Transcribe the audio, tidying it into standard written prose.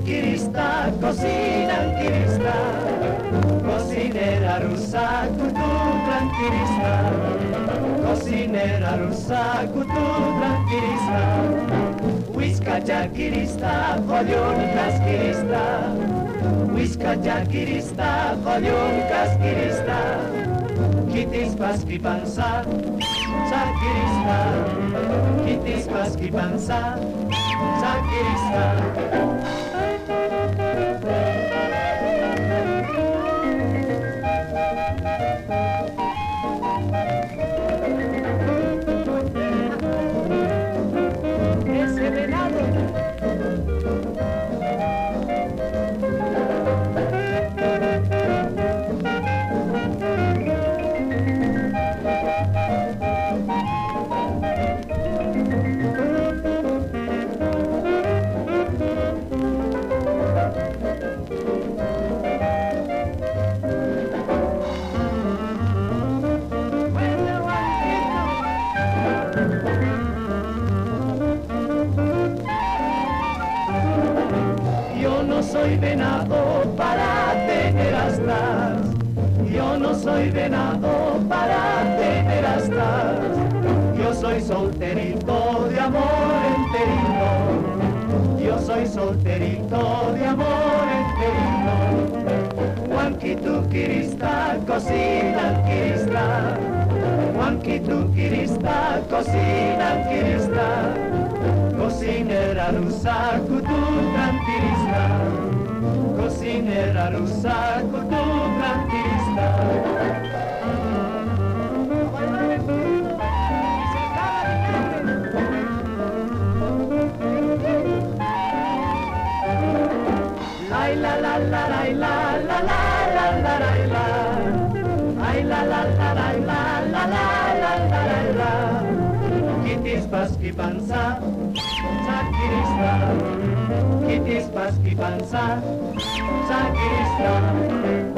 kirista, cocinan kirista, cocinera rusa, kutublan kirista, cocinera rusa, kutublan kirista, whiskaja kirista, kolyonkas kirista, whiskaja kirista, kolyonkas kirista, kitis paski pansa, sa kirista, kitis paski pansa, sa kirista. Ese venado. No soy venado para tener astas, yo no soy venado para tener astas, yo soy solterito de amor enterito, yo soy solterito de amor enterito. Juanquito kirista, cocina kirista, Juanquito kirista, cocina kirista, cocinera rusa, kutublan kirista, cocinera rusa, kutublan kirista. La la la la la la la la la la la, ay la la la la la la la la la la. Kitis paski pansa, sa kirista, kitis paski pansa, sa kirista.